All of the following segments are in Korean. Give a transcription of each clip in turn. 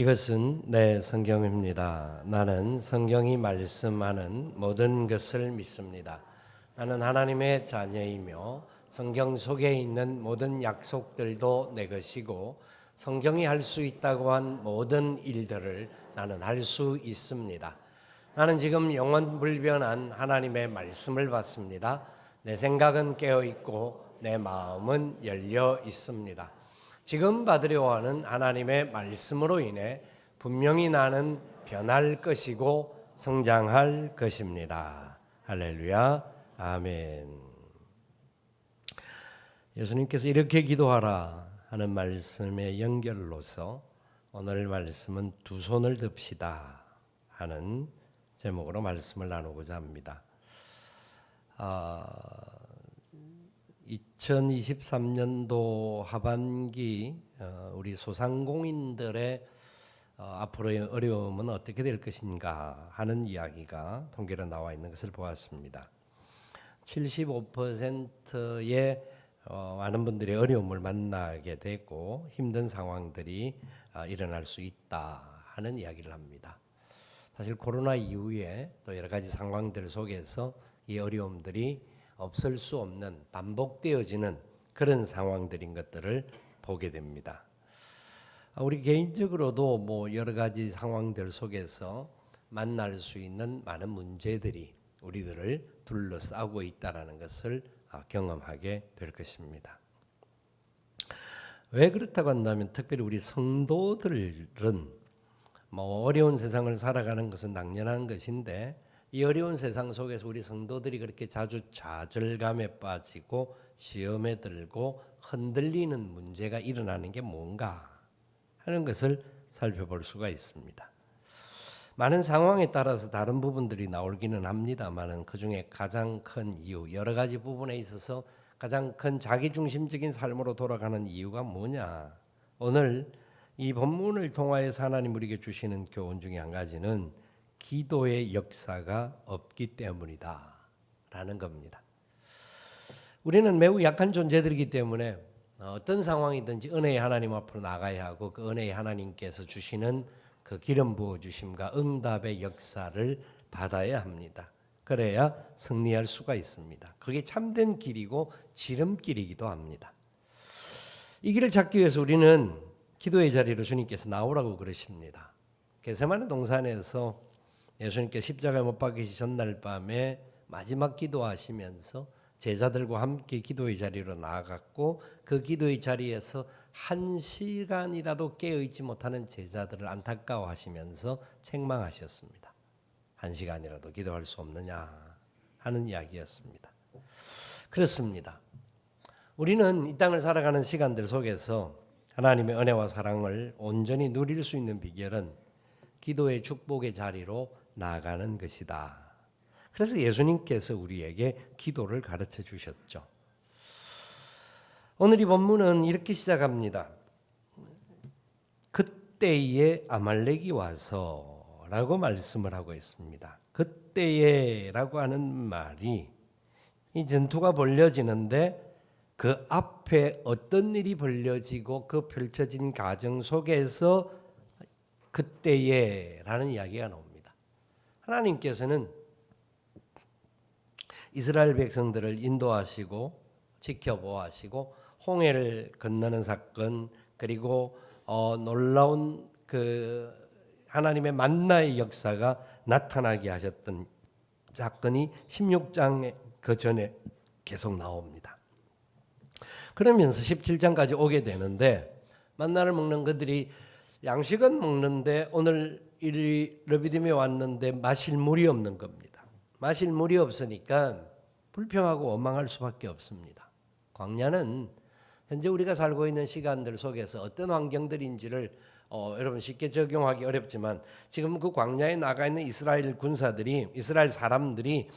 이것은 내 성경입니다. 나는 성경이 말씀하는 모든 것을 믿습니다. 나는 하나님의 자녀이며 성경 속에 있는 모든 약속들도 내 것이고 성경이 할 수 있다고 한 모든 일들을 나는 할 수 있습니다. 나는 지금 영원불변한 하나님의 말씀을 받습니다. 내 생각은 깨어 있고 내 마음은 열려 있습니다. 지금 받으려 하는 하나님의 말씀으로 인해 분명히 나는 변할 것이고 성장할 것입니다. 할렐루야. 아멘. 예수님께서 이렇게 기도하라 하는 말씀의 연결로서 오늘 말씀은 두 손을 듭시다 하는 제목으로 말씀을 나누고자 합니다. 2023년도 하반기 우리 소상공인들의 앞으로의 어려움은 어떻게 될 것인가 하는 이야기가 통계로 나와 있는 것을 보았습니다. 75%의 많은 분들이 어려움을 만나게 되고 힘든 상황들이 일어날 수 있다 하는 이야기를 합니다. 사실 코로나 이후에 또 여러 가지 상황들 속에서 이 어려움들이 없을 수 없는 반복되어지는 그런 상황들인 것들을 보게 됩니다. 우리 개인적으로도 뭐 여러 가지 상황들 속에서 만날 수 있는 많은 문제들이 우리들을 둘러싸고 있다는 것을 경험하게 될 것입니다. 왜 그렇다고 한다면 특별히 우리 성도들은 뭐 어려운 세상을 살아가는 것은 당연한 것인데 이 어려운 세상 속에서 우리 성도들이 그렇게 자주 좌절감에 빠지고 시험에 들고 흔들리는 문제가 일어나는 게 뭔가 하는 것을 살펴볼 수가 있습니다. 많은 상황에 따라서 다른 부분들이 나오기는 합니다만 그중에 가장 큰 이유, 여러 가지 부분에 있어서 가장 큰 자기중심적인 삶으로 돌아가는 이유가 뭐냐. 오늘 이 본문을 통하여서 하나님 우리에게 주시는 교훈 중에 한 가지는 기도의 역사가 없기 때문이다 라는 겁니다. 우리는 매우 약한 존재들이기 때문에 어떤 상황이든지 은혜의 하나님 앞으로 나가야 하고 그 은혜의 하나님께서 주시는 그 기름 부어주심과 응답의 역사를 받아야 합니다. 그래야 승리할 수가 있습니다. 그게 참된 길이고 지름길이기도 합니다. 이 길을 찾기 위해서 우리는 기도의 자리로 주님께서 나오라고 그러십니다. 겟세마네 동산에서 예수님께서 십자가에 못 박히시 전날 밤에 마지막 기도하시면서 제자들과 함께 기도의 자리로 나아갔고 그 기도의 자리에서 1시간이라도 깨어있지 못하는 제자들을 안타까워하시면서 책망하셨습니다. 1시간이라도 기도할 수 없느냐 하는 이야기였습니다. 그렇습니다. 우리는 이 땅을 살아가는 시간들 속에서 하나님의 은혜와 사랑을 온전히 누릴 수 있는 비결은 기도의 축복의 자리로 나아가는 것이다. 그래서 예수님께서 우리에게 기도를 가르쳐 주셨죠. 오늘 이 본문은 이렇게 시작합니다. 그때에 아말렉이 와서 라고 말씀을 하고 있습니다. 그때에 라고 하는 말이 이 전투가 벌려지는데 그 앞에 어떤 일이 벌려지고 그 펼쳐진 과정 속에서 그때에 라는 이야기가 나옵니다. 하나님께서는 이스라엘 백성들을 인도하시고 지켜보하시고 홍해를 건너는 사건 그리고 놀라운 그 하나님의 만나의 역사가 나타나게 하셨던 사건이 16장 그 전에 계속 나옵니다. 그러면서 17장까지 오게 되는데 만나를 먹는 그들이 양식은 먹는데 오늘 이 르비딤에 왔는데 마실 물이 없는 겁니다. 마실 물이 없으니까 불평하고 원망할 수밖에 없습니다. 광야는 현재 우리가 살고 있는 시간들 속에서 어떤 환경들인지를 여러분 쉽게 적용하기 어렵지만 지금 그 광야에 나가 있는 이스라엘 군사들이 이스라엘 사람들이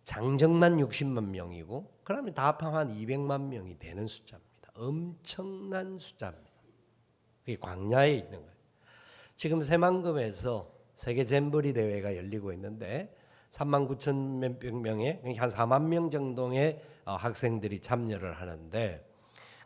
장정만 60만 명이고 그러면 다 합하면 한 200만 명이 되는 숫자입니다. 엄청난 숫자입니다. 그게 광야에 있는 거예요. 지금 새만금에서 세계 잼버리 대회가 열리고 있는데 3만 9천 몇 명의 한 4만 명 정도의 학생들이 참여를 하는데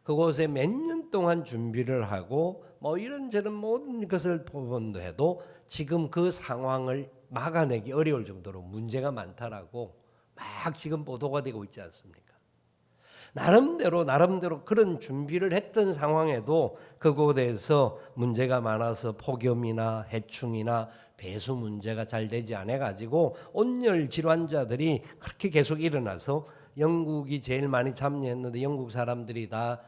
그곳에 몇 년 동안 준비를 하고 뭐 이런저런 모든 것을 포함해도 지금 그 상황을 막아내기 어려울 정도로 문제가 많다라고 막 지금 보도가 되고 있지 않습니까? 나름대로 그런 준비를 했던 상황에도 그곳에서 문제가 많아서 폭염이나 해충이나 배수 문제가 잘 되지 않아 가지고 온열 질환자들이 그렇게 계속 일어나서 영국이 제일 많이 참여했는데 영국 사람들이 다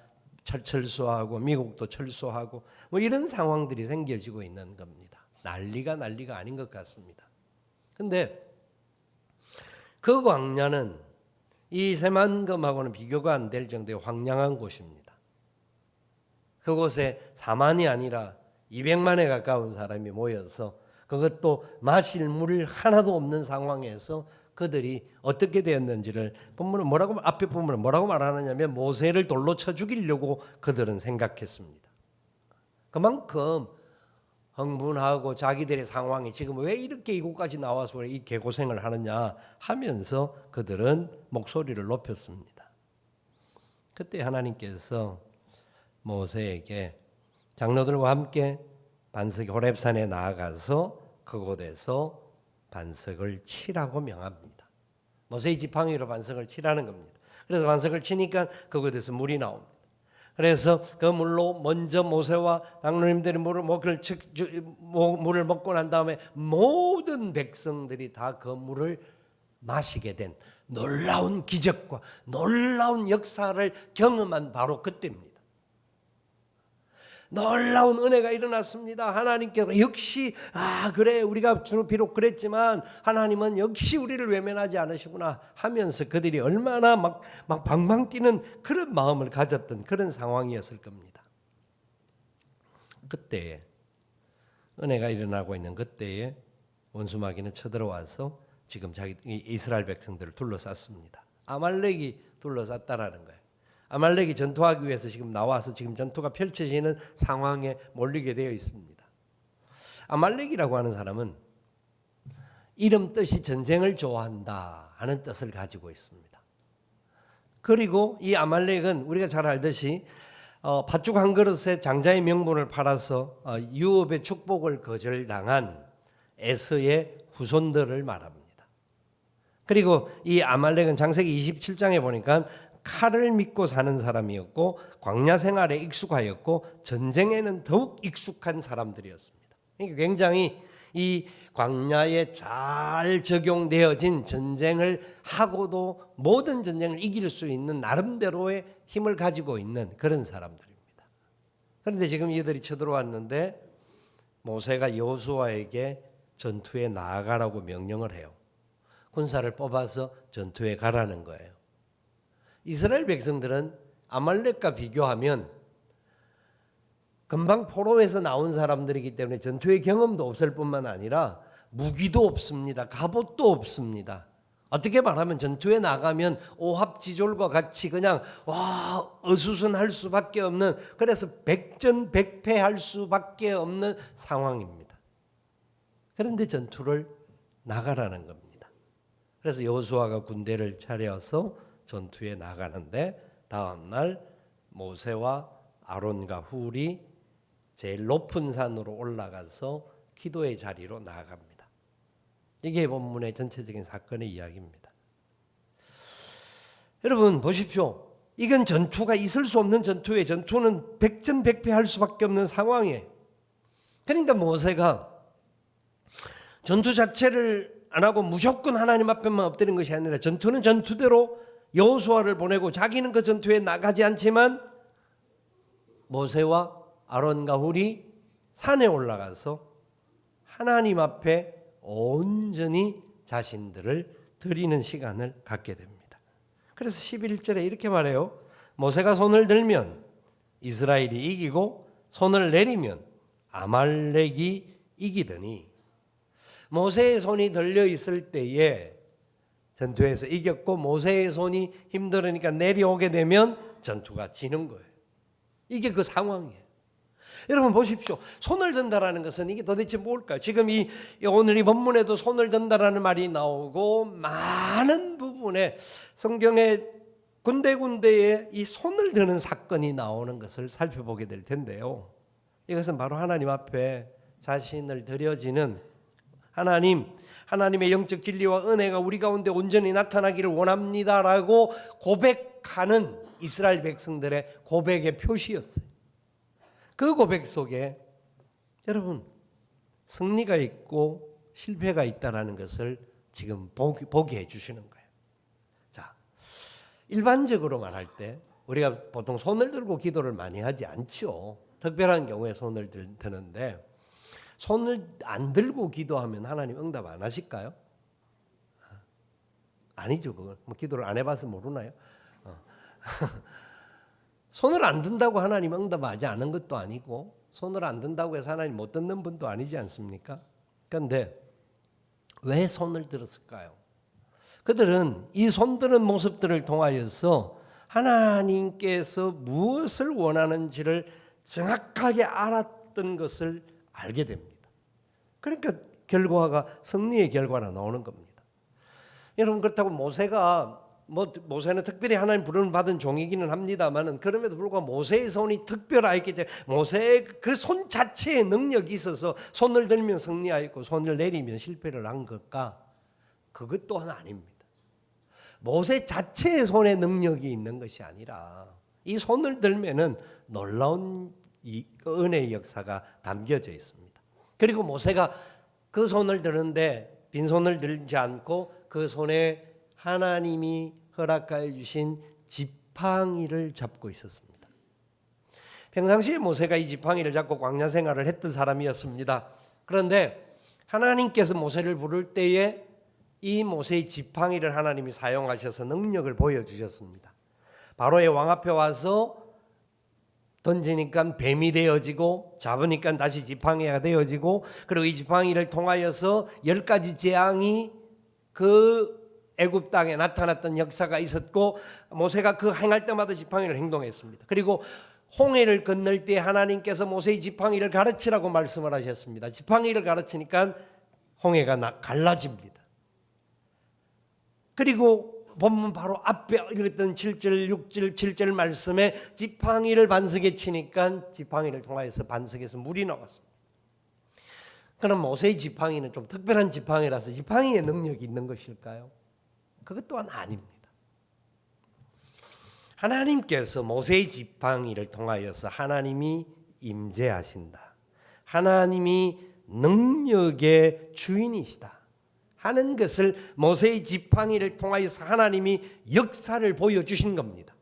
철수하고 미국도 철수하고 뭐 이런 상황들이 생겨지고 있는 겁니다. 난리가 아닌 것 같습니다. 근데 그 광야는 이 새만금하고는 비교가 안 될 정도의 황량한 곳입니다. 그곳에 4만이 아니라 200만에 가까운 사람이 모여서 그것도 마실 물을 하나도 없는 상황에서 그들이 어떻게 되었는지를 본문은 앞에 본문은 뭐라고 말하느냐면 모세를 돌로 쳐 죽이려고 그들은 생각했습니다. 그만큼 흥분하고 자기들의 상황이 지금 왜 이렇게 이곳까지 나와서 이 개고생을 하느냐 하면서 그들은 목소리를 높였습니다. 그때 하나님께서 모세에게 장로들과 함께 반석 호렙산에 나아가서 그곳에서 반석을 치라고 명합니다. 모세의 지팡이로 반석을 치라는 겁니다. 그래서 반석을 치니까 그곳에서 물이 나옵니다. 그래서 그 물로 먼저 모세와 장로님들이 물을 먹고 난 다음에 모든 백성들이 다 그 물을 마시게 된 놀라운 기적과 놀라운 역사를 경험한 바로 그때입니다. 놀라운 은혜가 일어났습니다. 하나님께서 역시 그래 우리가 비록 그랬지만 하나님은 역시 우리를 외면하지 않으시구나 하면서 그들이 얼마나 막 방방 뛰는 그런 마음을 가졌던 그런 상황이었을 겁니다. 그때에 은혜가 일어나고 있는 그때에 원수마귀는 쳐들어와서 지금 자기 이스라엘 백성들을 둘러쌌습니다. 아말렉이 둘러쌌다라는 거예요. 아말렉이 전투하기 위해서 지금 나와서 지금 전투가 펼쳐지는 상황에 몰리게 되어 있습니다. 아말렉이라고 하는 사람은 이름 뜻이 전쟁을 좋아한다 하는 뜻을 가지고 있습니다. 그리고 이 아말렉은 우리가 잘 알듯이 팥죽 한 그릇에 장자의 명분을 팔아서 유업의 축복을 거절당한 에서의 후손들을 말합니다. 그리고 이 아말렉은 창세기 27장에 보니까 칼을 믿고 사는 사람이었고 광야 생활에 익숙하였고 전쟁에는 더욱 익숙한 사람들이었습니다. 굉장히 이 광야에 잘 적용되어진 전쟁을 하고도 모든 전쟁을 이길 수 있는 나름대로의 힘을 가지고 있는 그런 사람들입니다. 그런데 지금 이들이 쳐들어왔는데 모세가 여호수아에게 전투에 나아가라고 명령을 해요. 군사를 뽑아서 전투에 가라는 거예요. 이스라엘 백성들은 아말렉과 비교하면 금방 포로에서 나온 사람들이기 때문에 전투의 경험도 없을 뿐만 아니라 무기도 없습니다. 갑옷도 없습니다. 어떻게 말하면 전투에 나가면 오합지졸과 같이 그냥 어수선할 수밖에 없는, 그래서 백전백패할 수밖에 없는 상황입니다. 그런데 전투를 나가라는 겁니다. 그래서 여호수아가 군대를 차려서 전투에 나가는데 다음날 모세와 아론과 훌이 제일 높은 산으로 올라가서 기도의 자리로 나아갑니다. 이게 본문의 전체적인 사건의 이야기입니다. 여러분 보십시오. 이건 전투가 있을 수 없는 전투에 전투는 백전백패할 수밖에 없는 상황이에요. 그러니까 모세가 전투 자체를 안 하고 무조건 하나님 앞에만 엎드린 것이 아니라 전투는 전투대로 여호수아를 보내고 자기는 그 전투에 나가지 않지만 모세와 아론과 훌이 산에 올라가서 하나님 앞에 온전히 자신들을 드리는 시간을 갖게 됩니다. 그래서 11절에 이렇게 말해요. 모세가 손을 들면 이스라엘이 이기고 손을 내리면 아말렉이 이기더니 모세의 손이 들려 있을 때에 전투에서 이겼고 모세의 손이 힘들으니까 내려오게 되면 전투가 지는 거예요. 이게 그 상황이에요. 여러분 보십시오. 손을 든다라는 것은 이게 도대체 뭘까요? 지금 오늘 이 본문에도 손을 든다라는 말이 나오고 많은 부분에 성경에 군데군데에 이 손을 드는 사건이 나오는 것을 살펴보게 될 텐데요. 이것은 바로 하나님 앞에 자신을 드려지는 하나님의 영적 진리와 은혜가 우리 가운데 온전히 나타나기를 원합니다라고 고백하는 이스라엘 백성들의 고백의 표시였어요. 그 고백 속에 여러분 승리가 있고 실패가 있다라는 것을 지금 보게 해주시는 거예요. 자, 일반적으로 말할 때 우리가 보통 손을 들고 기도를 많이 하지 않죠. 특별한 경우에 손을 드는데 손을 안 들고 기도하면 하나님 응답 안 하실까요? 아니죠. 그건 뭐 기도를 안 해봐서 모르나요? 손을 안 든다고 하나님 응답하지 않은 것도 아니고 손을 안 든다고 해서 하나님 못 듣는 분도 아니지 않습니까? 그런데 왜 손을 들었을까요? 그들은 이 손드는 모습들을 통하여서 하나님께서 무엇을 원하는지를 정확하게 알았던 것을 알게 됩니다. 그러니까 결과가 승리의 결과로 나오는 겁니다. 여러분 그렇다고 모세는 특별히 하나님 부름을 받은 종이기는 합니다만은 그럼에도 불구하고 모세의 손이 특별하였기 때문에 모세의 그 손 자체의 능력이 있어서 손을 들면 승리하였고 손을 내리면 실패를 한 것과 그것 또한 아닙니다. 모세 자체의 손에 능력이 있는 것이 아니라 이 손을 들면은 놀라운 이 은혜의 역사가 담겨져 있습니다. 그리고 모세가 그 손을 드는데 빈손을 들지 않고 그 손에 하나님이 허락하여 주신 지팡이를 잡고 있었습니다. 평상시에 모세가 이 지팡이를 잡고 광야 생활을 했던 사람이었습니다. 그런데 하나님께서 모세를 부를 때에 이 모세의 지팡이를 하나님이 사용하셔서 능력을 보여주셨습니다. 바로의 왕 앞에 와서 던지니까 뱀이 되어지고 잡으니까 다시 지팡이가 되어지고 그리고 이 지팡이를 통하여서 10가지 재앙이 그 애굽 땅에 나타났던 역사가 있었고 모세가 그 행할 때마다 지팡이를 행동했습니다. 그리고 홍해를 건널 때 하나님께서 모세의 지팡이를 가르치라고 말씀을 하셨습니다. 지팡이를 가르치니까 홍해가 갈라집니다. 그리고 본문 바로 앞에 읽었던 7절, 6절, 7절 말씀에 지팡이를 반석에 치니까 지팡이를 통하여서 반석에서 물이 나왔습니다. 그럼 모세의 지팡이는 좀 특별한 지팡이라서 지팡이의 능력이 있는 것일까요? 그것 또한 아닙니다. 하나님께서 모세의 지팡이를 통하여서 하나님이 임재하신다. 하나님이 능력의 주인이시다 하는 것을 모세의 지팡이를 통하여서 하나님이 역사를 보여주신 겁니다.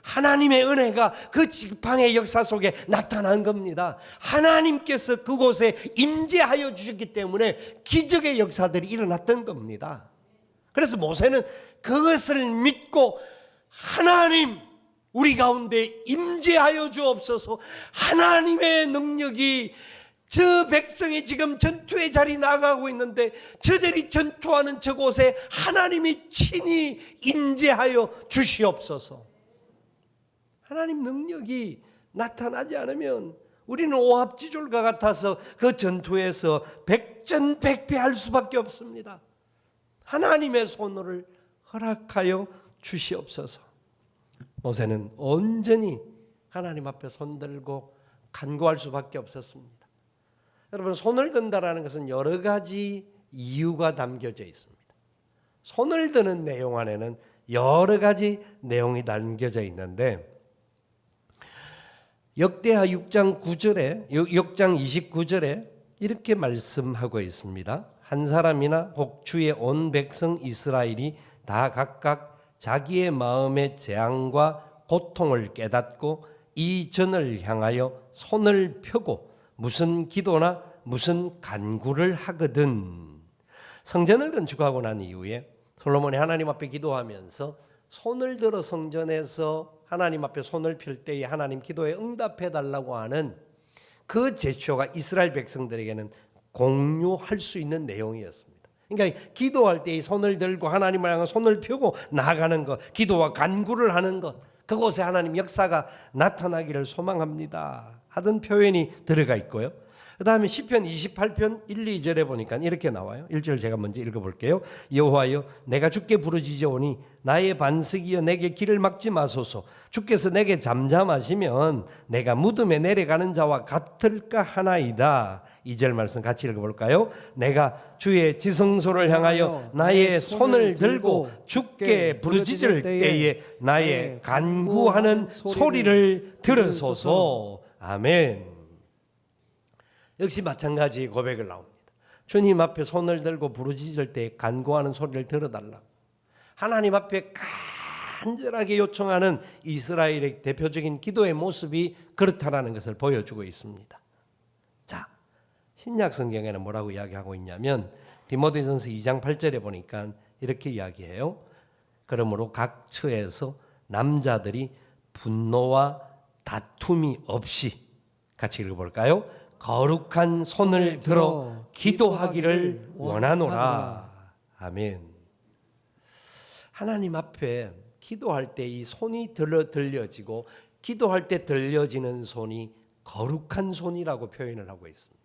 하나님의 은혜가 그 지팡이의 역사 속에 나타난 겁니다. 하나님께서 그곳에 임재하여 주셨기 때문에 기적의 역사들이 일어났던 겁니다. 그래서 모세는 그것을 믿고 하나님 우리 가운데 임재하여 주옵소서. 하나님의 능력이 저 백성이 지금 전투의 자리 나가고 있는데 저들이 전투하는 저곳에 하나님이 친히 임재하여 주시옵소서. 하나님 능력이 나타나지 않으면 우리는 오합지졸과 같아서 그 전투에서 백전백패할 수밖에 없습니다. 하나님의 손을 허락하여 주시옵소서. 모세는 온전히 하나님 앞에 손들고 간구할 수밖에 없었습니다. 여러분 손을 든다라는 것은 여러 가지 이유가 담겨져 있습니다. 손을 드는 내용 안에는 여러 가지 내용이 담겨져 있는데 역대하 6장 29절에 이렇게 말씀하고 있습니다. 한 사람이나 복주의 온 백성 이스라엘이 다 각각 자기의 마음의 재앙과 고통을 깨닫고 이 전을 향하여 손을 펴고 무슨 기도나 무슨 간구를 하거든. 성전을 건축하고 난 이후에 솔로몬이 하나님 앞에 기도하면서 손을 들어 성전에서 하나님 앞에 손을 펼 때에 하나님 기도에 응답해 달라고 하는 그 제초가 이스라엘 백성들에게는 공유할 수 있는 내용이었습니다. 그러니까 기도할 때 손을 들고 하나님을 향해 손을 펴고 나아가는 것, 기도와 간구를 하는 것, 그곳에 하나님 역사가 나타나기를 소망합니다 하던 표현이 들어가 있고요. 그 다음에 시편 28편 1, 2절에 보니까 이렇게 나와요. 1절 제가 먼저 읽어볼게요. 여호와여 내가 주께 부르짖어오니 나의 반석이여 내게 길을 막지 마소서. 주께서 내게 잠잠하시면 내가 무덤에 내려가는 자와 같을까 하나이다. 2절 말씀 같이 읽어볼까요? 내가 주의 지성소를 향하여 나의 손을 들고 주께 부르짖을 때에 나의 간구하는 소리를 들으소서. 아멘. 역시 마찬가지 고백을 나옵니다. 주님 앞에 손을 들고 부르짖을 때 간구하는 소리를 들어달라고. 하나님 앞에 간절하게 요청하는 이스라엘의 대표적인 기도의 모습이 그렇다라는 것을 보여주고 있습니다. 자, 신약 성경에는 뭐라고 이야기하고 있냐면 디모데전서 2장 8절에 보니까 이렇게 이야기해요. 그러므로 각 처에서 남자들이 분노와 다툼이 없이 같이 읽어볼까요? 거룩한 손을 들어 기도하기를 원하노라. 아멘. 하나님 앞에 기도할 때 이 손이 들려지고 기도할 때 들려지는 손이 거룩한 손이라고 표현을 하고 있습니다.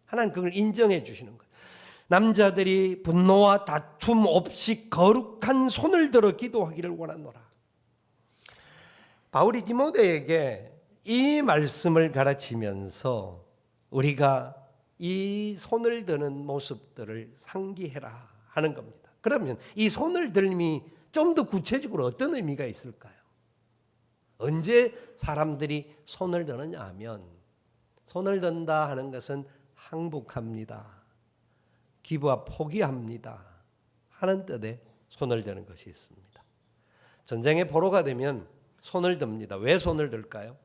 하나님 그걸 인정해 주시는 거예요. 남자들이 분노와 다툼 없이 거룩한 손을 들어 기도하기를 원하노라. 바울이 디모데에게 이 말씀을 가르치면서 우리가 이 손을 드는 모습들을 상기해라 하는 겁니다. 그러면 이 손을 들림이 좀 더 구체적으로 어떤 의미가 있을까요? 언제 사람들이 손을 드느냐 하면 손을 든다 하는 것은 항복합니다. 기부와 포기합니다 하는 뜻의 손을 드는 것이 있습니다. 전쟁의 포로가 되면 손을 듭니다. 왜 손을 들까요?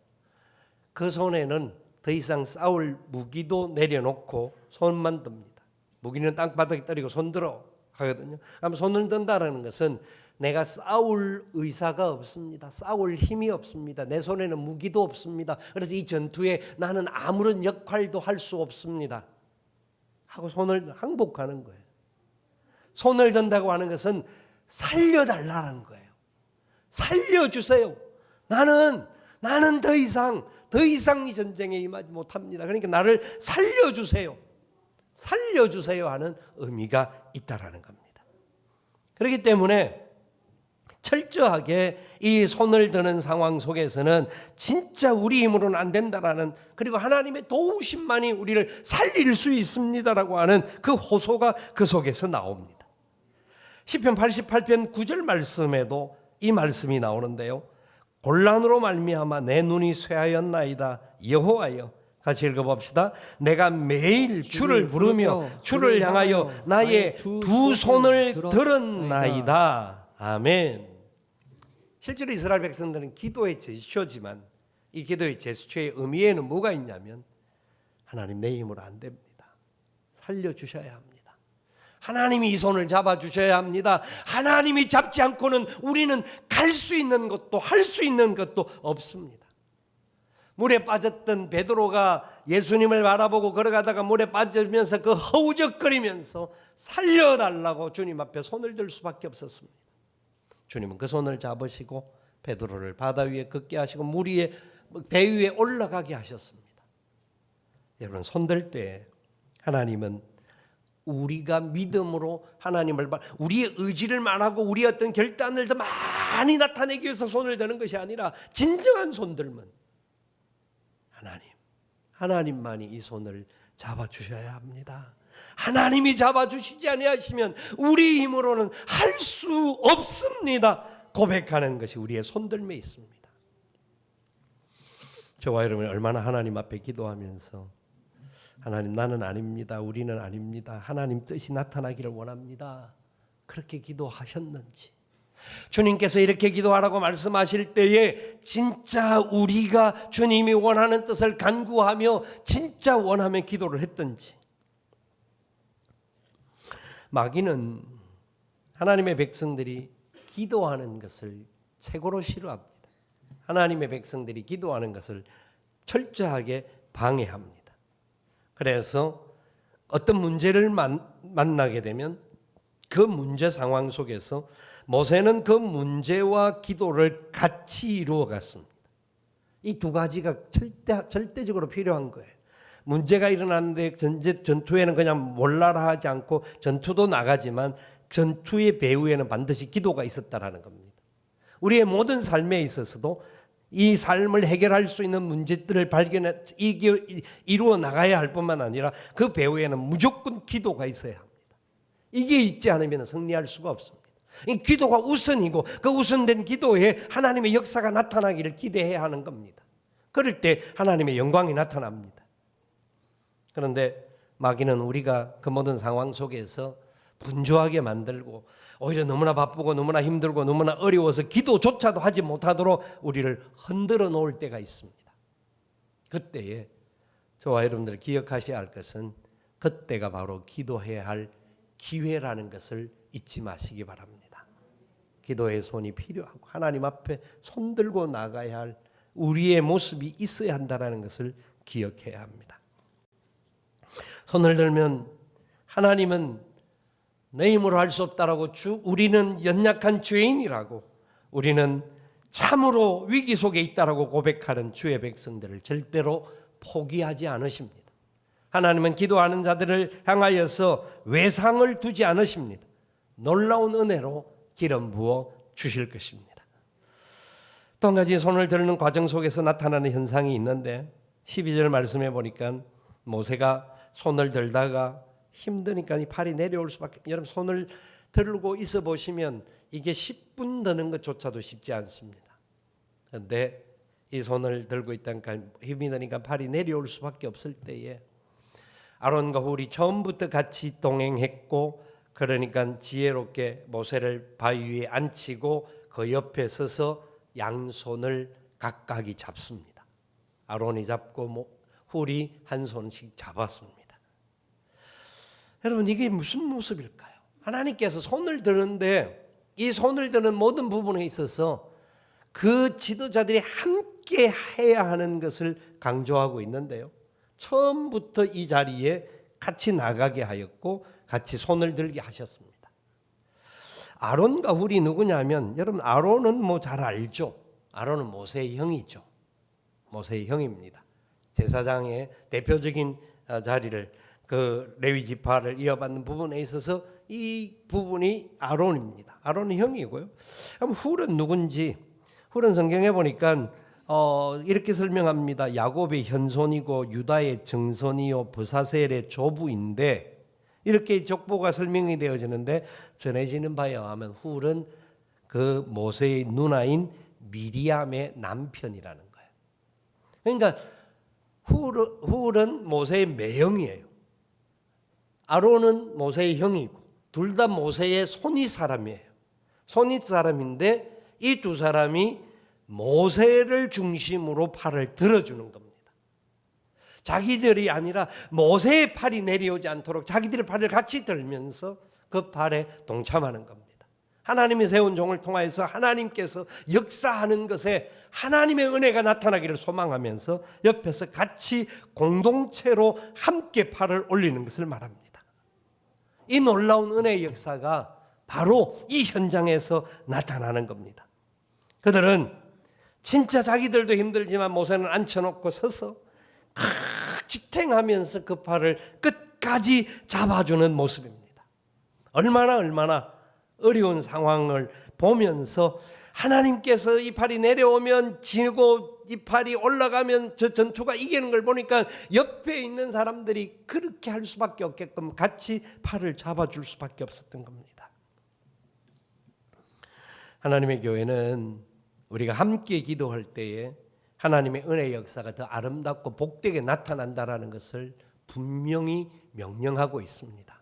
그 손에는 더 이상 싸울 무기도 내려놓고 손만 듭니다. 무기는 땅바닥에 떨리고 손 들어 하거든요. 그럼 손을 든다는 것은 내가 싸울 의사가 없습니다. 싸울 힘이 없습니다. 내 손에는 무기도 없습니다. 그래서 이 전투에 나는 아무런 역할도 할 수 없습니다 하고 손을 항복하는 거예요. 손을 든다고 하는 것은 살려달라는 거예요. 살려주세요. 나는 더 이상 이 전쟁에 임하지 못합니다. 그러니까 나를 살려주세요. 살려주세요 하는 의미가 있다라는 겁니다. 그렇기 때문에 철저하게 이 손을 드는 상황 속에서는 진짜 우리 힘으로는 안 된다라는, 그리고 하나님의 도우심만이 우리를 살릴 수 있습니다라고 하는 그 호소가 그 속에서 나옵니다. 시편 88편 9절 말씀에도 이 말씀이 나오는데요. 곤란으로 말미암아 내 눈이 쇠하였나이다. 여호와여, 같이 읽어봅시다. 내가 매일 주를 부르며 주를 향하여 나의 두 손을 들었나이다. 아멘. 실제로 이스라엘 백성들은 기도의 제스처지만 이 기도의 제스처의 의미에는 뭐가 있냐면 하나님 내 힘으로 안 됩니다. 살려주셔야 합니다. 하나님이 이 손을 잡아주셔야 합니다. 하나님이 잡지 않고는 우리는 갈 수 있는 것도 할 수 있는 것도 없습니다. 물에 빠졌던 베드로가 예수님을 바라보고 걸어가다가 물에 빠지면서 그 허우적거리면서 살려달라고 주님 앞에 손을 들 수밖에 없었습니다. 주님은 그 손을 잡으시고 베드로를 바다 위에 걷게 하시고 물 위에, 배 위에 올라가게 하셨습니다. 여러분, 손들 때 하나님은 우리가 믿음으로 하나님을 우리의 의지를 말하고 우리의 어떤 결단을 더 많이 나타내기 위해서 손을 드는 것이 아니라 진정한 손들면 하나님만이 이 손을 잡아주셔야 합니다. 하나님이 잡아주시지 아니하시면 우리 힘으로는 할 수 없습니다. 고백하는 것이 우리의 손들매 있습니다. 저와 여러분이 얼마나 하나님 앞에 기도하면서 하나님 나는 아닙니다. 우리는 아닙니다. 하나님 뜻이 나타나기를 원합니다. 그렇게 기도하셨는지, 주님께서 이렇게 기도하라고 말씀하실 때에 진짜 우리가 주님이 원하는 뜻을 간구하며 진짜 원하며 기도를 했던지. 마귀는 하나님의 백성들이 기도하는 것을 최고로 싫어합니다. 하나님의 백성들이 기도하는 것을 철저하게 방해합니다. 그래서 어떤 문제를 만나게 되면 그 문제 상황 속에서 모세는 그 문제와 기도를 같이 이루어 갔습니다. 이 두 가지가 절대적으로 필요한 거예요. 문제가 일어났는데 전투에는 그냥 몰라라 하지 않고 전투도 나가지만 전투의 배후에는 반드시 기도가 있었다라는 겁니다. 우리의 모든 삶에 있어서도 이 삶을 해결할 수 있는 문제들을 이루어 나가야 할 뿐만 아니라 그 배후에는 무조건 기도가 있어야 합니다. 이게 있지 않으면 승리할 수가 없습니다. 이 기도가 우선이고 그 우선된 기도에 하나님의 역사가 나타나기를 기대해야 하는 겁니다. 그럴 때 하나님의 영광이 나타납니다. 그런데 마귀는 우리가 그 모든 상황 속에서 분주하게 만들고 오히려 너무나 바쁘고 너무나 힘들고 너무나 어려워서 기도조차도 하지 못하도록 우리를 흔들어 놓을 때가 있습니다. 그때에 저와 여러분들 기억하셔야 할 것은 그때가 바로 기도해야 할 기회라는 것을 잊지 마시기 바랍니다. 기도의 손이 필요하고 하나님 앞에 손들고 나가야 할 우리의 모습이 있어야 한다는 것을 기억해야 합니다. 손을 들면 하나님은 내 힘으로 할 수 없다라고 우리는 연약한 죄인이라고 우리는 참으로 위기 속에 있다라고 고백하는 주의 백성들을 절대로 포기하지 않으십니다. 하나님은 기도하는 자들을 향하여서 외상을 두지 않으십니다. 놀라운 은혜로 기름 부어 주실 것입니다. 또 한 가지 손을 드는 과정 속에서 나타나는 현상이 있는데 12절 말씀해 보니까 모세가 손을 들다가 힘드니까 이 팔이 내려올 수밖에. 여러분 손을 들고 있어 보시면 이게 10분 드는 것조차도 쉽지 않습니다. 그런데 이 손을 들고 있다니까 힘이 드니까 팔이 내려올 수밖에 없을 때에 아론과 훌이 처음부터 같이 동행했고 그러니까 지혜롭게 모세를 바위 위에 앉히고 그 옆에 서서 양손을 각각이 잡습니다. 아론이 잡고 훌이 한 손씩 잡았습니다. 여러분 이게 무슨 모습일까요? 하나님께서 손을 드는데 이 손을 드는 모든 부분에 있어서 그 지도자들이 함께 해야 하는 것을 강조하고 있는데요. 처음부터 이 자리에 같이 나가게 하였고 같이 손을 들게 하셨습니다. 아론과 훌이 누구냐면 여러분 아론은 잘 알죠. 아론은 모세의 형이죠. 모세의 형입니다. 제사장의 대표적인 자리를 그 레위 지파를 이어받는 부분에 있어서 이 부분이 아론입니다. 아론의 형이고요. 그럼 훌은 누군지 훌은 성경에 보니까 이렇게 설명합니다. 야곱의 현손이고 유다의 정손이요 브사셀의 조부인데 이렇게 족보가 설명이 되어지는데 전해지는 바에 의하면 훌은 그 모세의 누나인 미리암의 남편이라는 거예요. 그러니까 훌은 모세의 매형이에요. 아론은 모세의 형이고 둘 다 모세의 손윗 사람이에요. 손윗 사람인데 이 두 사람이 모세를 중심으로 팔을 들어주는 겁니다. 자기들이 아니라 모세의 팔이 내려오지 않도록 자기들의 팔을 같이 들면서 그 팔에 동참하는 겁니다. 하나님이 세운 종을 통하여서 하나님께서 역사하는 것에 하나님의 은혜가 나타나기를 소망하면서 옆에서 같이 공동체로 함께 팔을 올리는 것을 말합니다. 이 놀라운 은혜의 역사가 바로 이 현장에서 나타나는 겁니다. 그들은 진짜 자기들도 힘들지만 모세는 앉혀놓고 서서 지탱하면서 그 팔을 끝까지 잡아주는 모습입니다. 얼마나 어려운 상황을 보면서 하나님께서 이 팔이 내려오면 지고 이 팔이 올라가면 저 전투가 이기는 걸 보니까 옆에 있는 사람들이 그렇게 할 수밖에 없게끔 같이 팔을 잡아줄 수밖에 없었던 겁니다. 하나님의 교회는 우리가 함께 기도할 때에 하나님의 은혜의 역사가 더 아름답고 복되게 나타난다라는 것을 분명히 명령하고 있습니다.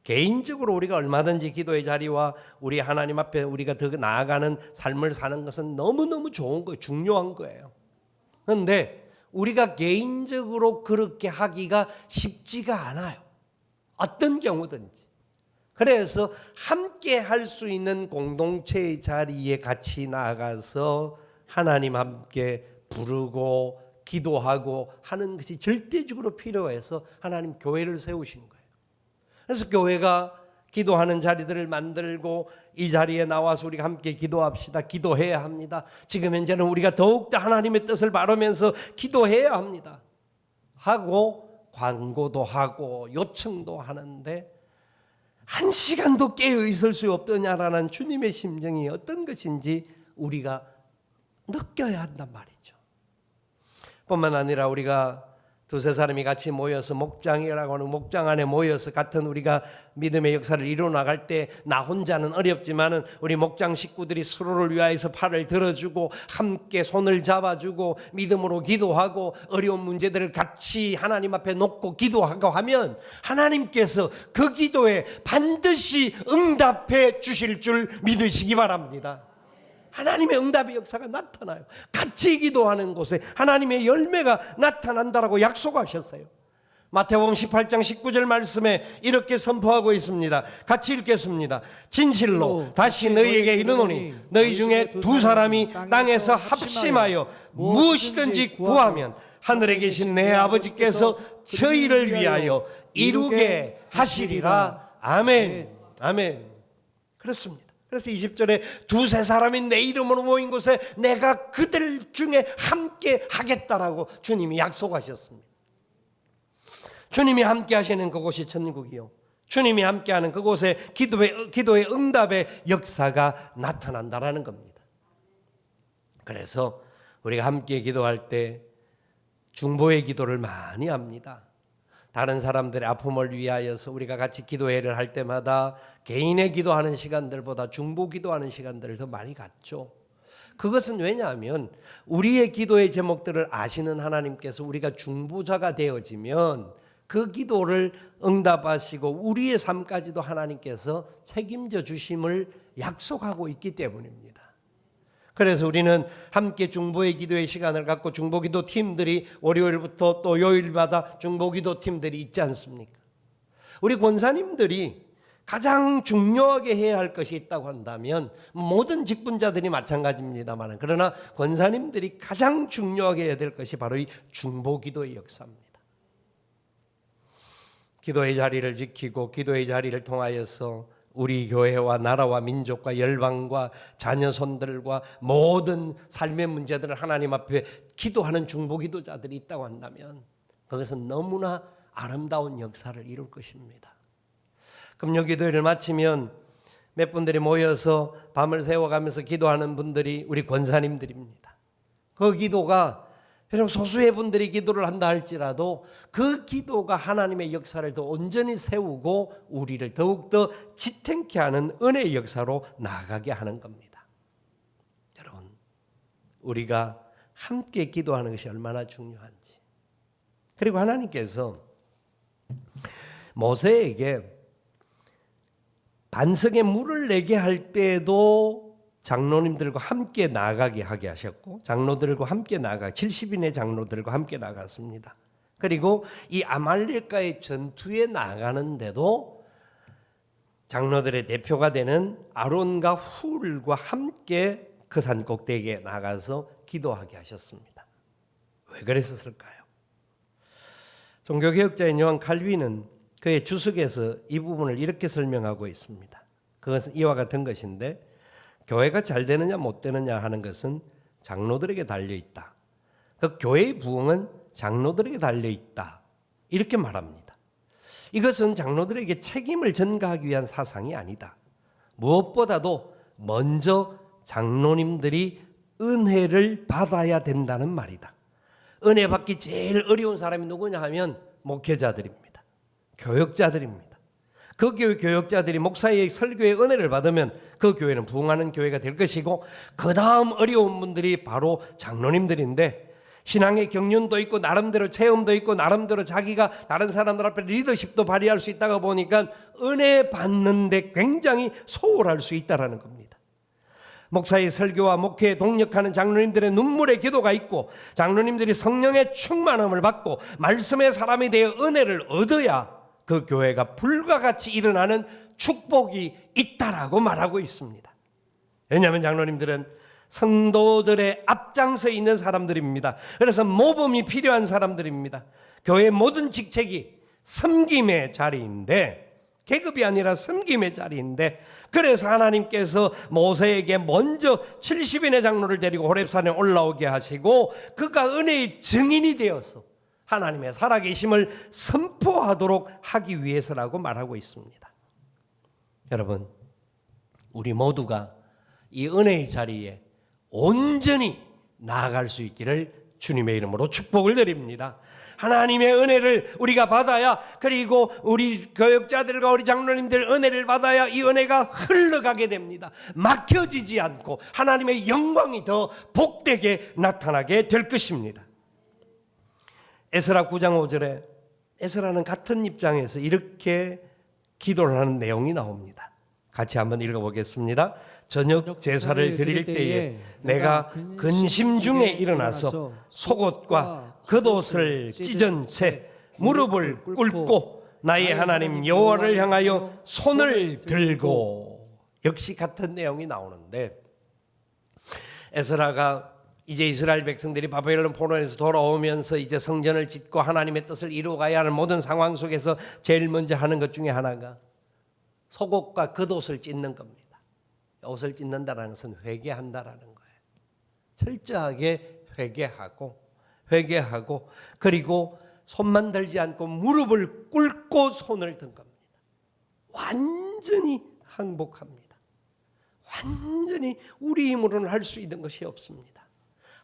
개인적으로 우리가 얼마든지 기도의 자리와 우리 하나님 앞에 우리가 더 나아가는 삶을 사는 것은 너무너무 좋은 거예요. 중요한 거예요. 그런데 우리가 개인적으로 그렇게 하기가 쉽지가 않아요. 어떤 경우든지. 그래서 함께 할 수 있는 공동체의 자리에 같이 나가서 하나님 함께 부르고 기도하고 하는 것이 절대적으로 필요해서 하나님 교회를 세우신 거예요. 그래서 교회가 기도하는 자리들을 만들고 이 자리에 나와서 우리가 함께 기도합시다. 기도해야 합니다. 지금 현재는 우리가 더욱더 하나님의 뜻을 바라면서 기도해야 합니다. 하고 광고도 하고 요청도 하는데 한 시간도 깨어 있을 수 없더냐라는 주님의 심정이 어떤 것인지 우리가 느껴야 한단 말이죠. 뿐만 아니라 우리가 두세 사람이 같이 모여서 목장이라고 하는 목장 안에 모여서 같은 우리가 믿음의 역사를 이루어 나갈 때 나 혼자는 어렵지만은 우리 목장 식구들이 서로를 위하여서 팔을 들어주고 함께 손을 잡아주고 믿음으로 기도하고 어려운 문제들을 같이 하나님 앞에 놓고 기도하고 하면 하나님께서 그 기도에 반드시 응답해 주실 줄 믿으시기 바랍니다. 하나님의 응답의 역사가 나타나요. 같이 기도하는 곳에 하나님의 열매가 나타난다라고 약속하셨어요. 마태복음 18장 19절 말씀에 이렇게 선포하고 있습니다. 같이 읽겠습니다. 진실로 다시 너희에게 이르노니 너희 중에 두 사람이 땅에서 합심하여 무엇이든지 구하면 하늘에 계신 내 아버지께서 저희를 위하여 이루게 하시리라. 아멘. 아멘. 그렇습니다. 그래서 20절에 두세 사람이 내 이름으로 모인 곳에 내가 그들 중에 함께 하겠다라고 주님이 약속하셨습니다. 주님이 함께 하시는 그곳이 천국이요, 주님이 함께하는 그곳에 기도의 응답의 역사가 나타난다라는 겁니다. 그래서 우리가 함께 기도할 때 중보의 기도를 많이 합니다. 다른 사람들의 아픔을 위하여서 우리가 같이 기도회를 할 때마다 개인의 기도하는 시간들보다 중보 기도하는 시간들을 더 많이 갖죠. 그것은 왜냐하면 우리의 기도의 제목들을 아시는 하나님께서 우리가 중보자가 되어지면 그 기도를 응답하시고 우리의 삶까지도 하나님께서 책임져 주심을 약속하고 있기 때문입니다. 그래서 우리는 함께 중보의 기도의 시간을 갖고 중보기도 팀들이 월요일부터 또 요일마다 중보기도 팀들이 있지 않습니까? 우리 권사님들이 가장 중요하게 해야 할 것이 있다고 한다면 모든 직분자들이 마찬가지입니다만 그러나 권사님들이 가장 중요하게 해야 될 것이 바로 이 중보기도의 역사입니다. 기도의 자리를 지키고 기도의 자리를 통하여서 우리 교회와 나라와 민족과 열방과 자녀손들과 모든 삶의 문제들을 하나님 앞에 기도하는 중보기도자들이 있다고 한다면 그것은 너무나 아름다운 역사를 이룰 것입니다. 금요기도회를 마치면 몇 분들이 모여서 밤을 새워가면서 기도하는 분들이 우리 권사님들입니다. 그 기도가 비록 소수의 분들이 기도를 한다 할지라도 그 기도가 하나님의 역사를 더 온전히 세우고 우리를 더욱더 지탱케 하는 은혜의 역사로 나아가게 하는 겁니다. 여러분, 우리가 함께 기도하는 것이 얼마나 중요한지. 그리고 하나님께서 모세에게 반석에 물을 내게 할 때에도 장로님들과 함께 나가게 하게 하셨고 장로들과 함께 나가 70인의 장로들과 함께 나갔습니다. 그리고 이 아말렉과의 전투에 나가는데도 장로들의 대표가 되는 아론과 훌과 함께 그 산 꼭대기에 나가서 기도하게 하셨습니다. 왜 그랬을까요? 종교개혁자인 요한 칼빈은 그의 주석에서 이 부분을 이렇게 설명하고 있습니다. 그것은 이와 같은 것인데 교회가 잘 되느냐 못 되느냐 하는 것은 장로들에게 달려있다. 그 교회의 부흥은 장로들에게 달려있다. 이렇게 말합니다. 이것은 장로들에게 책임을 전가하기 위한 사상이 아니다. 무엇보다도 먼저 장로님들이 은혜를 받아야 된다는 말이다. 은혜 받기 제일 어려운 사람이 누구냐 하면 목회자들입니다. 교역자들입니다. 그 교회 교역자들이 목사의 설교의 은혜를 받으면 그 교회는 부흥하는 교회가 될 것이고 그 다음 어려운 분들이 바로 장로님들인데 신앙의 경륜도 있고 나름대로 체험도 있고 나름대로 자기가 다른 사람들 앞에 리더십도 발휘할 수 있다가 보니까 은혜 받는데 굉장히 소홀할 수 있다는 겁니다. 목사의 설교와 목회에 동력하는 장로님들의 눈물의 기도가 있고 장로님들이 성령의 충만함을 받고 말씀의 사람이 되어 은혜를 얻어야 그 교회가 불과 같이 일어나는 축복이 있다라고 말하고 있습니다. 왜냐하면 장로님들은 성도들의 앞장서 있는 사람들입니다. 그래서 모범이 필요한 사람들입니다. 교회의 모든 직책이 섬김의 자리인데 계급이 아니라 섬김의 자리인데 그래서 하나님께서 모세에게 먼저 70인의 장로를 데리고 호렙산에 올라오게 하시고 그가 은혜의 증인이 되어서 하나님의 살아계심을 선포하도록 하기 위해서라고 말하고 있습니다. 여러분, 우리 모두가 이 은혜의 자리에 온전히 나아갈 수 있기를 주님의 이름으로 축복을 드립니다. 하나님의 은혜를 우리가 받아야, 그리고 우리 교역자들과 우리 장로님들 은혜를 받아야 이 은혜가 흘러가게 됩니다. 막혀지지 않고 하나님의 영광이 더 복되게 나타나게 될 것입니다. 에스라 9장 5절에 에스라는 같은 입장에서 이렇게 기도를 하는 내용이 나옵니다. 같이 한번 읽어보겠습니다. 저녁 제사를 드릴 때에 내가 근심 중에 일어나서 속옷과 겉옷을 찢은 채 무릎을 꿇고 나의 하나님 여호와를 향하여 손을 들고, 역시 같은 내용이 나오는데, 에스라가 이제 이스라엘 백성들이 바벨론 포로에서 돌아오면서 이제 성전을 짓고 하나님의 뜻을 이루어가야 하는 모든 상황 속에서 제일 먼저 하는 것 중에 하나가 속옷과 겉옷을 찢는 겁니다. 옷을 찢는다는 것은 회개한다라는 거예요. 철저하게 회개하고 그리고 손만 들지 않고 무릎을 꿇고 손을 든 겁니다. 완전히 항복합니다. 완전히 우리 힘으로는 할 수 있는 것이 없습니다.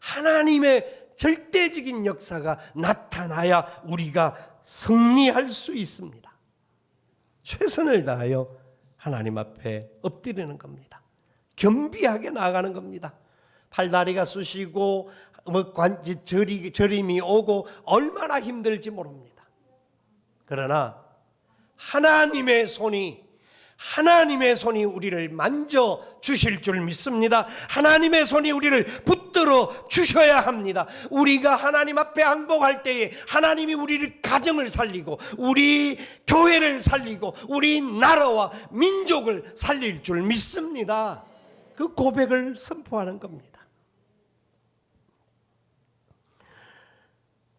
하나님의 절대적인 역사가 나타나야 우리가 승리할 수 있습니다. 최선을 다하여 하나님 앞에 엎드리는 겁니다. 겸비하게 나아가는 겁니다. 팔다리가 쑤시고 저림이 오고 얼마나 힘들지 모릅니다. 그러나 하나님의 손이 우리를 만져 주실 줄 믿습니다. 하나님의 손이 우리를 붙들어 주셔야 합니다. 우리가 하나님 앞에 항복할 때에 하나님이 우리를 가정을 살리고 우리 교회를 살리고 우리 나라와 민족을 살릴 줄 믿습니다. 그 고백을 선포하는 겁니다.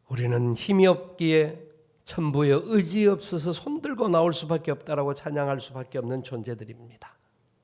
우리는 힘이 없기에 천부여 의지 없어서 손들고 나올 수밖에 없다라고 찬양할 수밖에 없는 존재들입니다.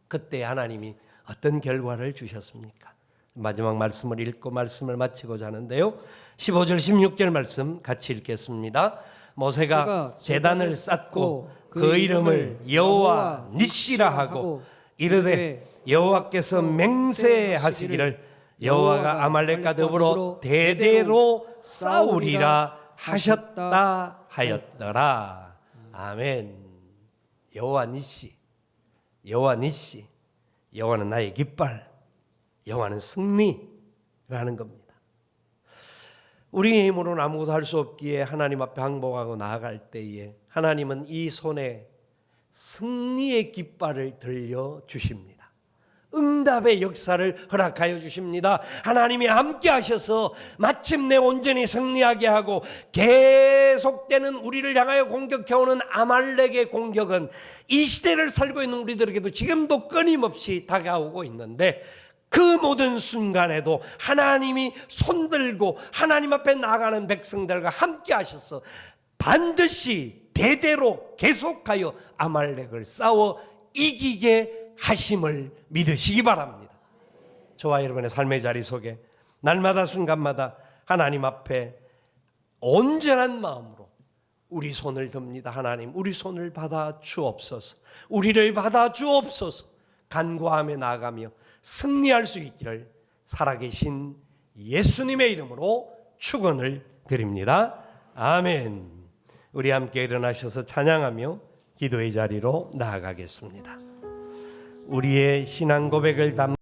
그때 하나님이 어떤 결과를 주셨습니까? 마지막 말씀을 읽고 말씀을 마치고자 하는데요, 15절 16절 말씀 같이 읽겠습니다. 모세가 제단을 쌓고 그 이름을 여호와 니시라 하고 이르되 여호와께서 맹세하시기를 여호와가 아말렉과 더불어 대대로 싸우리라 하셨다 하였더라. 아멘. 여호와 니시, 여호와는 나의 깃발, 여호와는 승리라는 겁니다. 우리의 힘으로는 아무것도 할 수 없기에 하나님 앞에 항복하고 나아갈 때에 하나님은 이 손에 승리의 깃발을 들려 주십니다. 응답의 역사를 허락하여 주십니다. 하나님이 함께 하셔서 마침내 온전히 승리하게 하고, 계속되는 우리를 향하여 공격해오는 아말렉의 공격은 이 시대를 살고 있는 우리들에게도 지금도 끊임없이 다가오고 있는데, 그 모든 순간에도 하나님이 손들고 하나님 앞에 나가는 백성들과 함께 하셔서 반드시 대대로 계속하여 아말렉을 싸워 이기게 하심을 믿으시기 바랍니다. 저와 여러분의 삶의 자리 속에 날마다 순간마다 하나님 앞에 온전한 마음으로 우리 손을 듭니다. 하나님, 우리 손을 받아 주옵소서. 우리를 받아 주옵소서. 간구하며 나아가며 승리할 수 있기를 살아계신 예수님의 이름으로 축원을 드립니다. 아멘. 우리 함께 일어나셔서 찬양하며 기도의 자리로 나아가겠습니다. 우리의 신앙 고백을 담는